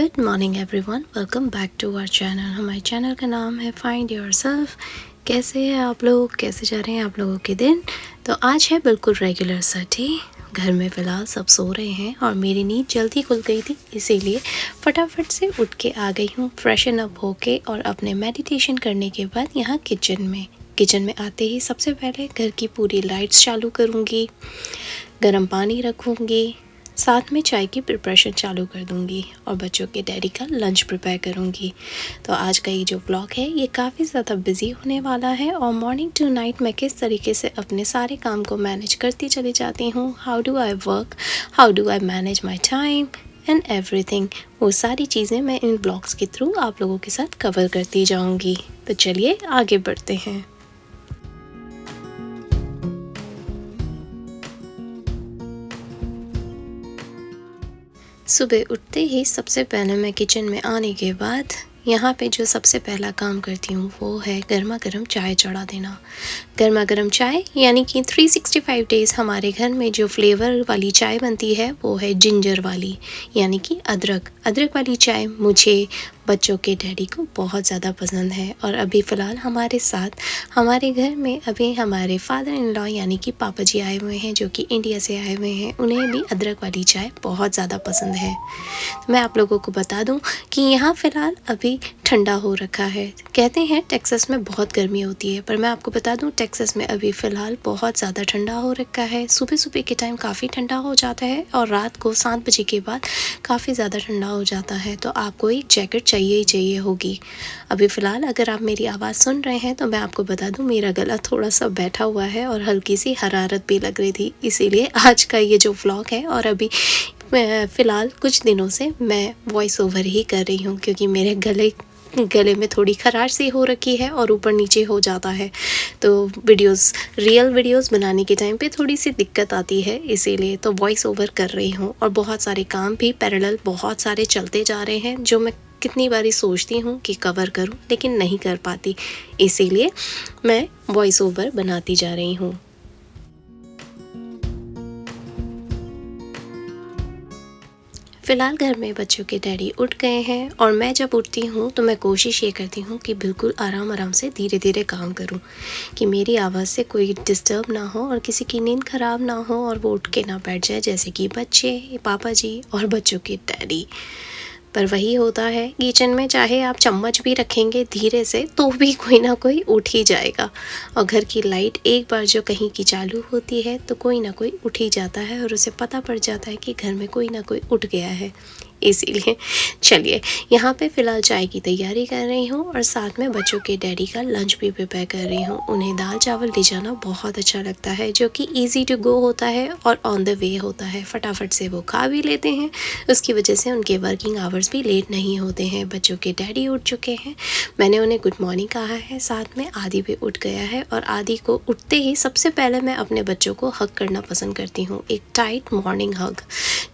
Good morning everyone, welcome back to our channel. हमारे channel का नाम है फाइंड योरसेल्फ। कैसे हैं आप लोग, कैसे जा रहे हैं आप लोगों के दिन। तो आज है बिल्कुल रेगुलर सा डे। घर में फ़िलहाल सब सो रहे हैं और मेरी नींद जल्दी खुल गई थी, इसीलिए फटाफट से उठ के आ गई हूँ फ्रेशन अप होके और अपने मेडिटेशन करने के बाद यहाँ किचन में आते ही सबसे पहले घर की पूरी लाइट्स चालू करूँगी, गर्म पानी रखूँगी, साथ में चाय की प्रिपरेशन चालू कर दूंगी और बच्चों के डैडी का लंच प्रिपेयर करूंगी। तो आज का ये जो व्लॉग है ये काफ़ी ज़्यादा बिजी होने वाला है और मॉर्निंग टू नाइट मैं किस तरीके से अपने सारे काम को मैनेज करती चली जाती हूँ, how do I work, how do I manage my time and everything, वो सारी चीज़ें मैं इन ब्लॉग्स के थ्रू आप लोगों के साथ कवर करती जाऊँगी। तो चलिए आगे बढ़ते हैं। सुबह उठते ही सबसे पहले मैं किचन में आने के बाद यहाँ पे जो सबसे पहला काम करती हूँ वो है गर्मा गर्म चाय चढ़ा देना। गर्मा गर्म चाय यानी कि 365 डेज़ हमारे घर में जो फ्लेवर वाली चाय बनती है वो है जिंजर वाली, यानी कि अदरक वाली चाय मुझे, बच्चों के डैडी को बहुत ज़्यादा पसंद है। और अभी फ़िलहाल हमारे साथ हमारे घर में अभी हमारे फादर इन लॉ यानी कि पापा जी आए हुए हैं जो कि इंडिया से आए हुए हैं, उन्हें भी अदरक वाली चाय बहुत ज़्यादा पसंद है। तो मैं आप लोगों को बता दूं कि यहाँ फ़िलहाल अभी ठंडा हो रखा है। कहते हैं टेक्सास में बहुत गर्मी होती है, पर मैं आपको बता दूं टेक्सास में अभी फ़िलहाल बहुत ज़्यादा ठंडा हो रखा है। सुबह सुबह के टाइम काफ़ी ठंडा हो जाता है और रात को 7 बजे के बाद काफ़ी ज़्यादा ठंडा हो जाता है, तो आपको एक जैकेट चाहिए ही चाहिए होगी। अभी फ़िलहाल अगर आप मेरी आवाज़ सुन रहे हैं तो मैं आपको बता दूं मेरा गला थोड़ा सा बैठा हुआ है और हल्की सी हरारत भी लग रही थी, इसीलिए आज का ये जो व्लॉग है और अभी फ़िलहाल कुछ दिनों से मैं वॉइस ओवर ही कर रही हूँ क्योंकि मेरे गले में थोड़ी खराश सी हो रखी है और ऊपर नीचे हो जाता है, तो रियल वीडियोस बनाने के टाइम पे थोड़ी सी दिक्कत आती है, इसीलिए तो वॉइस ओवर कर रही हूँ। और बहुत सारे काम भी पैरेलल बहुत सारे चलते जा रहे हैं जो मैं कितनी बारी सोचती हूँ कि कवर करूँ लेकिन नहीं कर पाती, इसीलिए मैं वॉइस ओवर बनाती जा रही हूँ। फ़िलहाल घर में बच्चों के डैडी उठ गए हैं और मैं जब उठती हूँ तो मैं कोशिश ये करती हूँ कि बिल्कुल आराम आराम से धीरे धीरे काम करूँ कि मेरी आवाज़ से कोई डिस्टर्ब ना हो और किसी की नींद ख़राब ना हो और वो उठ के ना बैठ जाए, जैसे कि बच्चे, पापा जी और बच्चों के डैडी। पर वही होता है किचन में, चाहे आप चम्मच भी रखेंगे धीरे से तो भी कोई ना कोई उठ ही जाएगा। और घर की लाइट एक बार जो कहीं की चालू होती है तो कोई ना कोई उठ ही जाता है और उसे पता पड़ जाता है कि घर में कोई ना कोई उठ गया है। इसीलिए चलिए यहाँ पे फ़िलहाल चाय की तैयारी कर रही हूँ और साथ में बच्चों के डैडी का लंच भी प्रिपेयर कर रही हूँ। उन्हें दाल चावल ले जाना बहुत अच्छा लगता है, जो कि ईज़ी टू गो होता है और ऑन द वे होता है, फटाफट से वो खा भी लेते हैं। उसकी वजह से उनके वर्किंग आवर्स भी लेट नहीं होते हैं। बच्चों के डैडी उठ चुके हैं, मैंने उन्हें गुड मॉर्निंग कहा है, साथ में आदि भी उठ गया है और आदि को उठते ही सबसे पहले मैं अपने बच्चों को हग करना पसंद करती हूँ, एक टाइट मॉर्निंग हग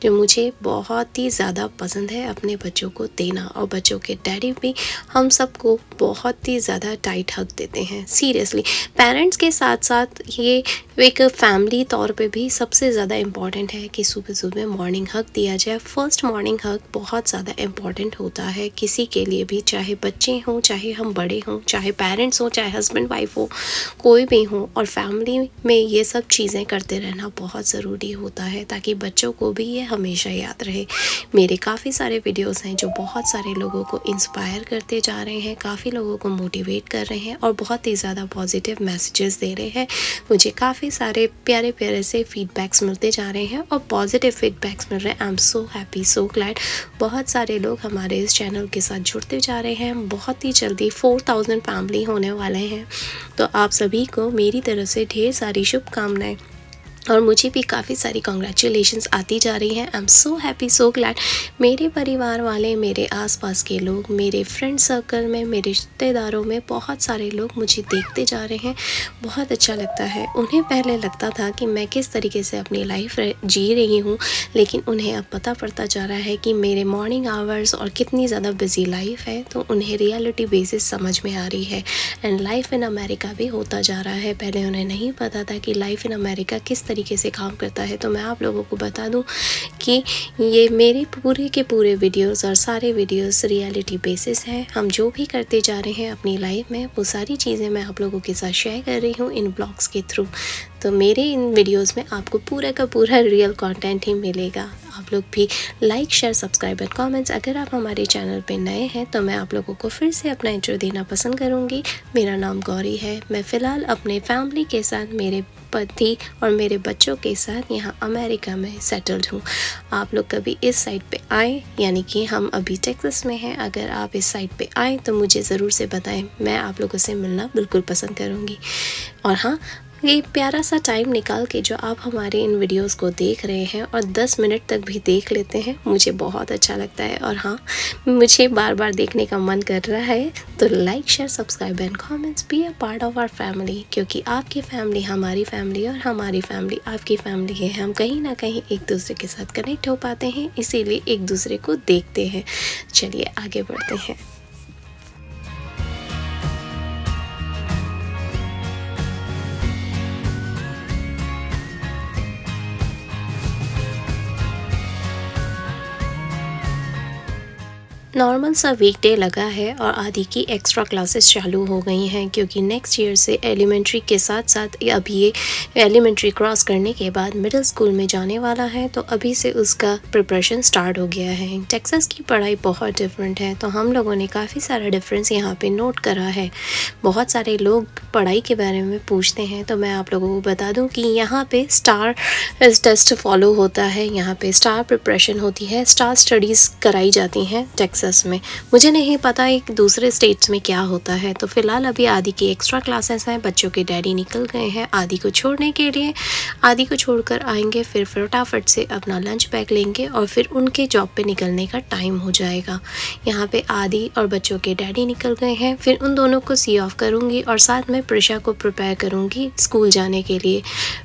जो मुझे बहुत ही ज़्यादा पसंद है अपने बच्चों को देना। और बच्चों के डैडी भी हम सबको बहुत ही ज़्यादा टाइट हग देते हैं। सीरियसली पेरेंट्स के साथ साथ ये एक फैमिली तौर पे भी सबसे ज़्यादा इम्पॉर्टेंट है कि सुबह सुबह मॉर्निंग हग दिया जाए। फर्स्ट मॉर्निंग हग बहुत ज़्यादा इम्पॉर्टेंट होता है किसी के लिए भी, चाहे बच्चे हों, चाहे हम बड़े हों, चाहे पेरेंट्स हों, चाहे हस्बैंड वाइफ हो, कोई भी हो। और फैमिली में ये सब चीज़ें करते रहना बहुत ज़रूरी होता है ताकि बच्चों को भी ये हमेशा याद रहे। मेरे काफ़ी सारे वीडियोस हैं जो बहुत सारे लोगों को इंस्पायर करते जा रहे हैं, काफ़ी लोगों को मोटिवेट कर रहे हैं और बहुत ही ज़्यादा पॉजिटिव मैसेजेस दे रहे हैं। मुझे काफ़ी सारे प्यारे प्यारे से फीडबैक्स मिलते जा रहे हैं और पॉजिटिव फीडबैक्स मिल रहे हैं। I am so happy, so glad. बहुत सारे लोग हमारे इस चैनल के साथ जुड़ते जा रहे हैं। बहुत ही जल्दी 4000 फैमिली होने वाले हैं, तो आप सभी को मेरी तरफ से ढेर सारी शुभकामनाएं और मुझे भी काफ़ी सारी कॉन्ग्रेचुलेशंस आती जा रही हैं। I am so happy, so glad. मेरे परिवार वाले, मेरे आसपास के लोग, मेरे फ्रेंड सर्कल में, मेरे रिश्तेदारों में बहुत सारे लोग मुझे देखते जा रहे हैं, बहुत अच्छा लगता है। उन्हें पहले लगता था कि मैं किस तरीके से अपनी लाइफ जी रही हूँ, लेकिन उन्हें अब पता पड़ता जा रहा है कि मेरे मॉर्निंग आवर्स और कितनी ज़्यादा बिजी लाइफ है, तो उन्हें रियलिटी बेसिस समझ में आ रही है। एंड लाइफ इन अमेरिका भी होता जा रहा है। पहले उन्हें नहीं पता था कि लाइफ इन अमेरिका किस तरीके से काम करता है। तो मैं आप लोगों को बता दूं कि ये मेरे पूरे के पूरे वीडियोस और सारे वीडियोस रियलिटी बेसिस हैं। हम जो भी करते जा रहे हैं अपनी लाइफ में वो सारी चीज़ें मैं आप लोगों के साथ शेयर कर रही हूँ इन ब्लॉग्स के थ्रू। तो मेरे इन वीडियोस में आपको पूरा का पूरा रियल कंटेंट ही मिलेगा। आप लोग भी like, share, subscribe and comments. अगर आप हमारे चैनल पे नए हैं तो मैं आप लोगों को फिर से अपना इंट्रो देना पसंद करूँगी। मेरा नाम गौरी है। मैं फ़िलहाल अपने फैमिली के साथ, मेरे पति और मेरे बच्चों के साथ यहाँ अमेरिका में सेटल्ड हूँ। आप लोग कभी इस साइड पे आएँ, यानी कि हम अभी टेक्सास में हैं। अगर आप इस साइड पे आएँ तो मुझे ज़रूर से बताएं, मैं आप लोगों से मिलना बिल्कुल पसंद करूँगी। और हाँ, ये प्यारा सा टाइम निकाल के जो आप हमारे इन वीडियोस को देख रहे हैं और 10 मिनट तक भी देख लेते हैं, मुझे बहुत अच्छा लगता है। और हाँ, मुझे बार बार देखने का मन कर रहा है। तो like, share, subscribe and comments, be a part of our family, क्योंकि आपकी फैमिली हमारी फैमिली और हमारी फैमिली आपकी फैमिली है। हम कहीं ना कहीं एक दूसरे के साथ कनेक्ट हो पाते हैं, इसीलिए एक दूसरे को देखते हैं। चलिए आगे बढ़ते हैं। नॉर्मल सा वीकडे लगा है और आदि की एक्स्ट्रा क्लासेस चालू हो गई हैं, क्योंकि नेक्स्ट ईयर से एलिमेंट्री के साथ साथ अभी ये एलिमेंट्री क्रॉस करने के बाद मिडिल स्कूल में जाने वाला है। तो अभी से उसका प्रिपरेशन स्टार्ट हो गया है। टेक्सास की पढ़ाई बहुत डिफरेंट है, तो हम लोगों ने काफ़ी सारा डिफरेंस यहाँ पे नोट करा है। बहुत सारे लोग पढ़ाई के बारे में पूछते हैं, तो मैं आप लोगों को बता दूँ कि यहाँ पे स्टार टेस्ट फॉलो होता है, यहाँ पे स्टार प्रिपरेशन होती है, स्टार स्टडीज़ कराई जाती हैं टेक्सास में। मुझे नहीं पता एक दूसरे स्टेट्स में क्या होता है। तो फ़िलहाल अभी आदि की एक्स्ट्रा क्लासेस हैं। बच्चों के डैडी निकल गए हैं आदि को छोड़ने के लिए। आदि को छोड़कर आएंगे, फिर फटाफट से अपना लंच पैक लेंगे और फिर उनके जॉब पे निकलने का टाइम हो जाएगा। यहाँ पे आदि और बच्चों के डैडी निकल गए हैं, फिर उन दोनों को सी ऑफ करूँगी और साथ में प्रिशा को प्रिपेयर करूँगी स्कूल जाने के लिए।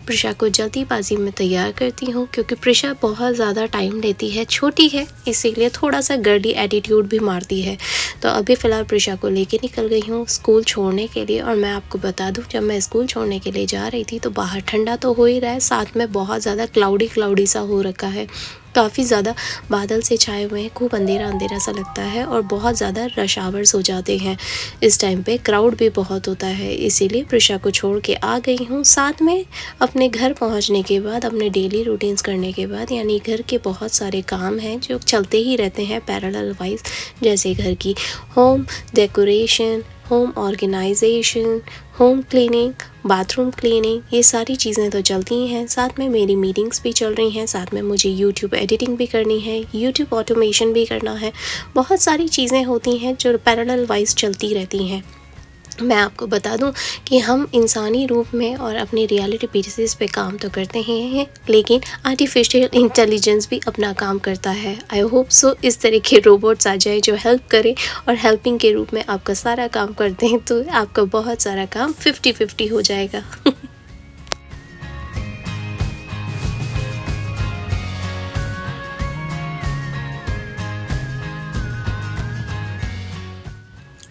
प्रिशा को जल्दीबाजी में तैयार करती हूँ, क्योंकि प्रिशा बहुत ज़्यादा टाइम लेती है, छोटी है इसीलिए थोड़ा सा गर्ली एटीट्यूड भी मारती है। तो अभी फ़िलहाल प्रिशा को लेके निकल गई हूँ स्कूल छोड़ने के लिए। और मैं आपको बता दूँ, जब मैं स्कूल छोड़ने के लिए जा रही थी तो बाहर ठंडा तो हो ही रहा है, साथ में बहुत ज़्यादा क्लाउडी सा हो रखा है। काफ़ी ज़्यादा बादल से छाए हुए हैं, खूब अंधेरा अंधेरा सा लगता है और बहुत ज़्यादा रश आवर्स हो जाते हैं। इस टाइम पे क्राउड भी बहुत होता है, इसीलिए प्रिशा को छोड़ के आ गई हूँ। साथ में अपने घर पहुँचने के बाद, अपने डेली रूटीन्स करने के बाद, यानी घर के बहुत सारे काम हैं जो चलते ही रहते हैं पैरेलल वाइज, जैसे घर की home decoration, home organisation, home cleaning, bathroom cleaning, ये सारी चीज़ें तो चलती ही हैं। साथ में मेरी मीटिंग्स भी चल रही हैं, साथ में मुझे यूट्यूब एडिटिंग भी करनी है, यूट्यूब ऑटोमेशन भी करना है। बहुत सारी चीज़ें होती हैं जो पैरेलल वाइज चलती रहती हैं। मैं आपको बता दूं कि हम इंसानी रूप में और अपनी रियलिटी बेसिस पे काम तो करते ही हैं, लेकिन आर्टिफिशियल इंटेलिजेंस भी अपना काम करता है। आई होप सो इस तरह के रोबोट्स आ जाए जो हेल्प करें और हेल्पिंग के रूप में आपका सारा काम करते हैं, तो आपका बहुत सारा काम 50-50 हो जाएगा।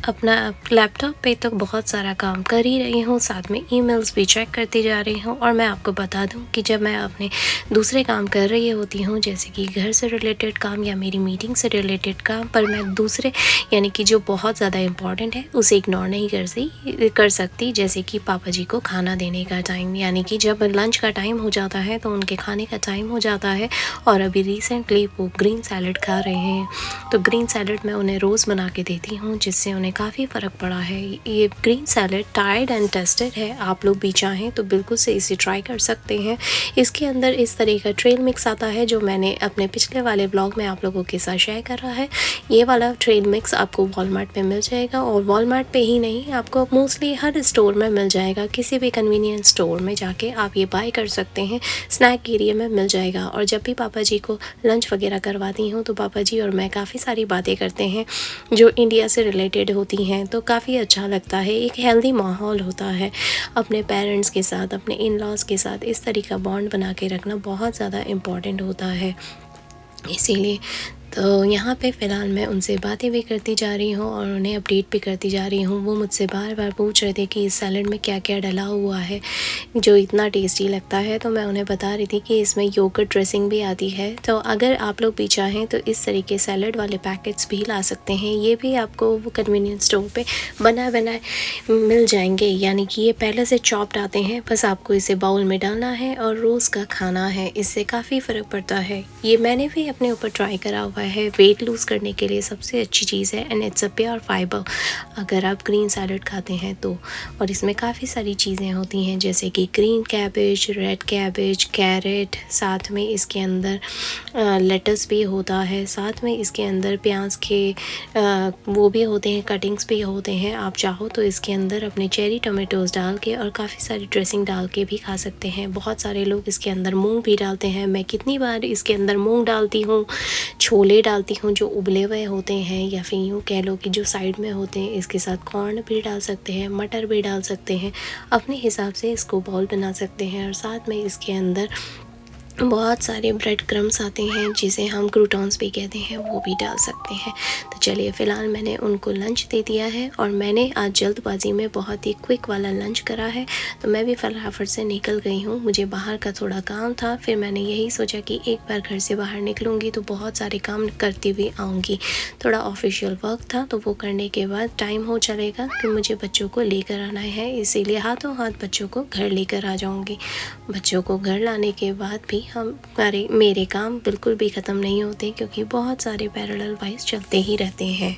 अपना लैपटॉप पे तो बहुत सारा काम कर ही रही हूँ, साथ में ईमेल्स भी चेक करती जा रही हूँ। और मैं आपको बता दूँ कि जब मैं अपने दूसरे काम कर रही होती हूँ, जैसे कि घर से रिलेटेड काम या मेरी मीटिंग से रिलेटेड काम, पर मैं दूसरे यानी कि जो बहुत ज़्यादा इम्पॉर्टेंट है उसे इग्नोर नहीं कर सकती। जैसे कि पापा जी को खाना देने का टाइम, यानी कि जब लंच का टाइम हो जाता है तो उनके खाने का टाइम हो जाता है। और अभी रिसेंटली वो ग्रीन सैलड खा रहे हैं, तो ग्रीन सैलड मैं उन्हें रोज़ बना के देती हूँ, जिससे उन्हें काफ़ी फ़र्क पड़ा है। ये green salad tried and tested है, आप लोग भी चाहें तो बिल्कुल से इसे ट्राई कर सकते हैं। इसके अंदर इस तरह का ट्रेल मिक्स आता है जो मैंने अपने पिछले वाले ब्लॉग में आप लोगों के साथ शेयर कर रहा है। ये वाला ट्रेल मिक्स आपको वॉलमार्ट में मिल जाएगा, और वॉलमार्ट पे ही नहीं, आपको मोस्टली हर स्टोर में मिल जाएगा। किसी भी कन्वीनियंस स्टोर में जाके आप ये बाय कर सकते हैं, स्नैक एरिया में मिल जाएगा। और जब भी पापा जी को लंच वगैरह करवाती हूँ तो पापा जी और मैं काफ़ी सारी बातें करते हैं जो इंडिया से रिलेटेड होती हैं, तो काफ़ी अच्छा लगता है। एक हेल्दी माहौल होता है। अपने पेरेंट्स के साथ, अपने इन लॉज के साथ इस तरह का बॉन्ड बना के रखना बहुत ज़्यादा इम्पॉर्टेंट होता है। इसीलिए तो यहाँ पे फ़िलहाल मैं उनसे बातें भी करती जा रही हूँ और उन्हें अपडेट भी करती जा रही हूँ। वो मुझसे बार-बार पूछ रहे थे कि इस सैलेड में क्या-क्या डला हुआ है, जो इतना टेस्टी लगता है। तो मैं उन्हें बता रही थी कि इसमें योगर्ट ड्रेसिंग भी आती है। तो अगर आप लोग भी चाहें तो इस तरीके सैलेड वाले पैकेट्स भी ला सकते हैं। ये भी आपको वो कन्वीनियंस स्टोर पे बनाए-बनाए मिल जाएँगे, यानी कि ये पहले से चॉप्ड आते हैं। बस आपको इसे बाउल में डालना है और रोज़ का खाना है। इससे काफ़ी फ़र्क पड़ता है। ये मैंने भी अपने ऊपर ट्राई करा हुआ है। वेट लूज़ करने के लिए सबसे अच्छी चीज़ है and it's a pure fibre अगर आप ग्रीन सैलेड खाते हैं तो। और इसमें काफ़ी सारी चीज़ें होती हैं जैसे कि green cabbage, red cabbage, carrot, साथ में इसके अंदर लेटस भी होता है, साथ में इसके अंदर प्याज के वो भी होते हैं, कटिंग्स भी होते हैं। आप चाहो तो इसके अंदर अपने चेरी टमाटोज़ डाल के और काफ़ी सारी ड्रेसिंग डाल के भी खा सकते हैं। बहुत सारे लोग इसके अंदर मूंग भी डालते हैं। मैं कितनी बार इसके अंदर मूंग डालती हूँ, छोले डालती हूँ जो उबले हुए होते हैं, या फिर यूँ कह लो कि जो साइड में होते हैं। इसके साथ कॉर्न भी डाल सकते हैं, मटर भी डाल सकते हैं, अपने हिसाब से इसको बॉल बना सकते हैं। और साथ में इसके अंदर बहुत सारे ब्रेड क्रम्स आते हैं जिसे हम क्रूटॉन्स भी कहते हैं, वो भी डाल सकते हैं। तो चलिए फ़िलहाल मैंने उनको लंच दे दिया है और मैंने आज जल्दबाजी में बहुत ही क्विक वाला लंच करा है। तो मैं भी फटाफट से निकल गई हूँ। मुझे बाहर का थोड़ा काम था, फिर मैंने यही सोचा कि एक बार घर से बाहर निकलूँगी तो बहुत सारे काम करती हुई आऊँगी। थोड़ा ऑफिशियल वर्क था तो वो करने के बाद टाइम हो चलेगा कि मुझे बच्चों को लेकर आना है, इसीलिए हाथों हाथ बच्चों को घर लेकर आ जाऊँगी। बच्चों को घर लाने के बाद भी मेरे काम बिल्कुल भी ख़त्म नहीं होते, क्योंकि बहुत सारे पैरेलल वाइज चलते ही रहते हैं।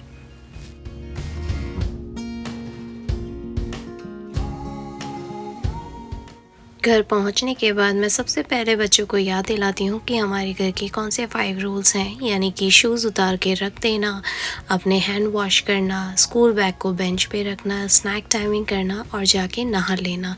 घर पहुंचने के बाद मैं सबसे पहले बच्चों को याद दिलाती हूँ कि हमारे घर के कौन से 5 रूल्स हैं, यानी कि शूज़ उतार के रख देना, अपने हैंड वॉश करना, स्कूल बैग को बेंच पे रखना, स्नैक टाइमिंग करना और जाके नहा लेना।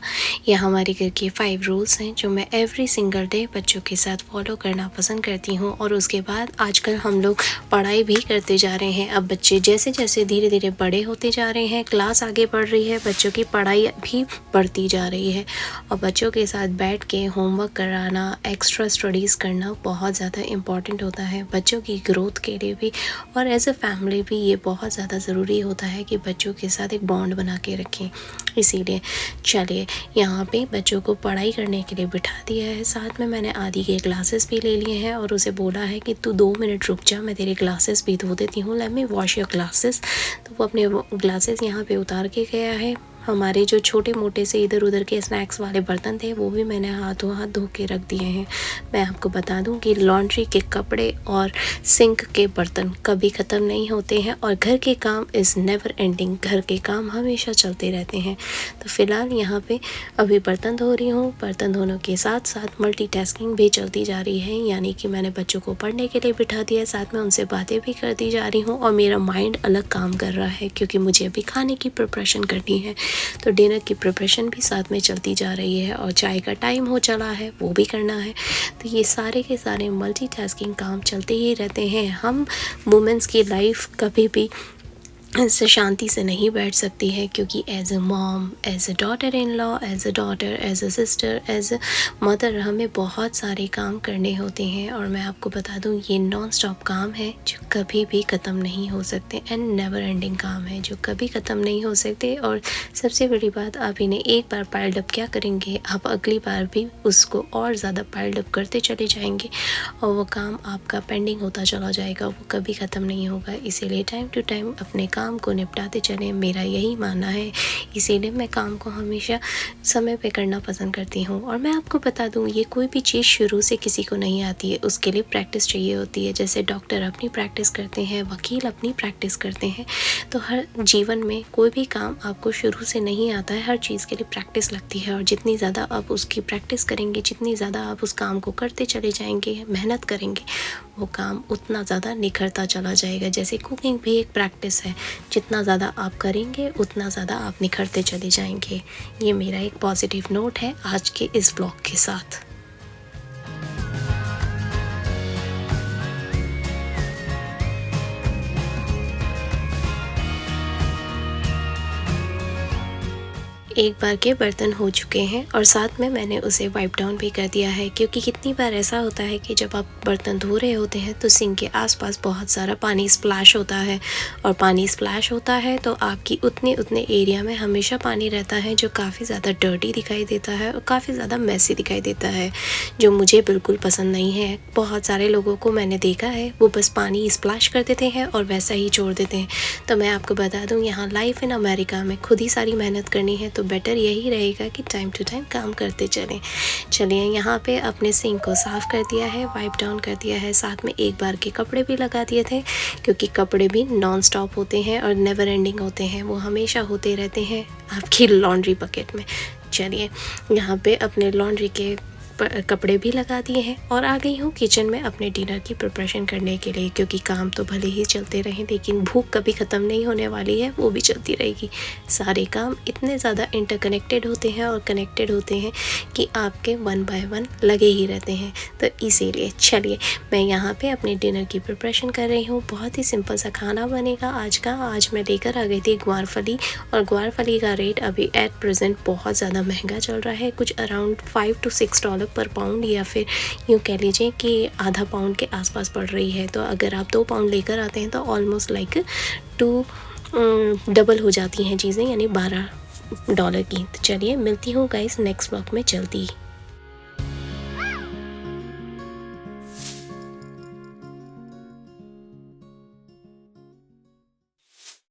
ये हमारे घर के 5 रूल्स हैं जो मैं एवरी सिंगल डे बच्चों के साथ फॉलो करना पसंद करती हूँ। और उसके बाद आजकल हम लोग पढ़ाई भी करते जा रहे हैं। अब बच्चे जैसे जैसे धीरे धीरे बड़े होते जा रहे हैं, क्लास आगे बढ़ रही है, बच्चों की पढ़ाई भी बढ़ती जा रही है और बच्चों के साथ बैठ के होमवर्क कराना, एक्स्ट्रा स्टडीज़ करना बहुत ज़्यादा इम्पॉर्टेंट होता है बच्चों की ग्रोथ के लिए भी। और एज अ फैमिली भी ये बहुत ज़्यादा ज़रूरी होता है कि बच्चों के साथ एक बॉन्ड बना के रखें। इसीलिए चलिए यहाँ पे बच्चों को पढ़ाई करने के लिए बिठा दिया है। साथ में मैंने आदि के ग्लासेस भी ले लिए हैं और उसे बोला है कि तू 2 मिनट रुक जा, मैं तेरे ग्लासेस भी धो देती हूँ, let me wash your glasses. तो वो अपने ग्लासेस यहाँ पे उतार के गया है। हमारे जो छोटे मोटे से इधर उधर के स्नैक्स वाले बर्तन थे वो भी मैंने हाथों हाथ धो के रख दिए हैं। मैं आपको बता दूं कि लॉन्ड्री के कपड़े और सिंक के बर्तन कभी ख़त्म नहीं होते हैं और घर के काम इज़ नेवर एंडिंग। घर के काम हमेशा चलते रहते हैं। तो फ़िलहाल यहाँ पे अभी बर्तन धो रही हूँ। बर्तन धोने के साथ साथ मल्टीटास्किंग भी चलती जा रही है, यानी कि मैंने बच्चों को पढ़ने के लिए बिठा दिया है, साथ में उनसे बातें भी करती जा रही हूँ और मेरा माइंड अलग काम कर रहा है क्योंकि मुझे अभी खाने की प्रिपरेशन करनी है। तो डिनर की प्रिपरेशन भी साथ में चलती जा रही है और चाय का टाइम हो चला है, वो भी करना है। तो ये सारे के सारे मल्टीटास्किंग काम चलते ही रहते हैं। हम वुमेंस की लाइफ कभी भी ऐसे शांति से नहीं बैठ सकती है, क्योंकि as a mom, as a daughter in law, as a daughter, as a sister, as a mother हमें बहुत सारे काम करने होते हैं। और मैं आपको बता दूं ये नॉन स्टॉप काम है जो कभी भी ख़त्म नहीं हो सकते एंड नेवर एंडिंग काम है जो कभी ख़त्म नहीं हो सकते। और सबसे बड़ी बात, आप इन्हें एक बार पाइल्ड अप क्या करेंगे, आप अगली बार भी उसको और ज़्यादा पाइल्ड अप करते चले जाएंगे और वो काम आपका पेंडिंग होता चला जाएगा, वो कभी ख़त्म नहीं होगा। इसीलिए टाइम टू टाइम अपने काम को निपटाते चलें, मेरा यही मानना है। इसीलिए मैं काम को हमेशा समय पे करना पसंद करती हूँ। और मैं आपको बता दूँ ये कोई भी चीज़ शुरू से किसी को नहीं आती है, उसके लिए प्रैक्टिस चाहिए होती है। जैसे डॉक्टर अपनी प्रैक्टिस करते हैं, वकील अपनी प्रैक्टिस करते हैं, तो हर जीवन में कोई भी काम आपको शुरू से नहीं आता है, हर चीज़ के लिए प्रैक्टिस लगती है। और जितनी ज़्यादा आप उसकी प्रैक्टिस करेंगे, जितनी ज़्यादा आप उस काम को करते चले जाएंगे, मेहनत करेंगे, वो काम उतना ज़्यादा निखरता चला जाएगा। जैसे कुकिंग भी एक प्रैक्टिस है, जितना ज़्यादा आप करेंगे उतना ज़्यादा आप निखरते चले जाएंगे। ये मेरा एक पॉजिटिव नोट है आज के इस ब्लॉग के साथ। एक बार के बर्तन हो चुके हैं और साथ में मैंने उसे वाइप डाउन भी कर दिया है, क्योंकि कितनी बार ऐसा होता है कि जब आप बर्तन धो रहे होते हैं तो सिंक के आसपास बहुत सारा पानी स्प्लैश होता है, और पानी स्प्लैश होता है तो आपकी उतने एरिया में हमेशा पानी रहता है जो काफ़ी ज़्यादा डर्टी दिखाई देता है और काफ़ी ज़्यादा मैसी दिखाई देता है, जो मुझे बिल्कुल पसंद नहीं है। बहुत सारे लोगों को मैंने देखा है वो बस पानी स्प्लैश कर देते हैं और वैसा ही छोड़ देते हैं। तो मैं आपको बता दूं, यहाँ लाइफ इन अमेरिका में खुद ही सारी मेहनत करनी है, तो बेटर यही रहेगा कि टाइम टू टाइम काम करते चलें। चलिए, यहाँ पे अपने सिंक को साफ़ कर दिया है, वाइप डाउन कर दिया है, साथ में एक बार के कपड़े भी लगा दिए थे, क्योंकि कपड़े भी नॉन स्टॉप होते हैं और नेवर एंडिंग होते हैं, वो हमेशा होते रहते हैं आपकी लॉन्ड्री बकेट में। चलिए, यहाँ पे अपने लॉन्ड्री के कपड़े भी लगा दिए हैं और आ गई हूँ किचन में अपने डिनर की प्रिपरेशन करने के लिए, क्योंकि काम तो भले ही चलते रहें लेकिन भूख कभी ख़त्म नहीं होने वाली है, वो भी चलती रहेगी। सारे काम इतने ज़्यादा इंटरकनेक्टेड होते हैं और कनेक्टेड होते हैं कि आपके वन बाय वन लगे ही रहते हैं, तो इसीलिए चलिए मैं यहाँ पे अपने डिनर की प्रिपरेशन कर रही हूँ। बहुत ही सिंपल सा खाना बनेगा आज का। आज मैं लेकर आ गई थी ग्वारफली, और ग्वारफली का रेट अभी एट प्रेजेंट बहुत ज़्यादा महंगा चल रहा है, कुछ अराउंड $5 to $6 पर पाउंड, या फिर यूँ कह लीजिए कि आधा पाउंड के आसपास पड़ रही है। तो अगर आप 2 पाउंड लेकर आते हैं तो ऑलमोस्ट लाइक 2 डबल हो जाती हैं चीज़ें, यानी $12 की। तो चलिए मिलती हूँ गाइस नेक्स्ट ब्लॉग में जल्दी।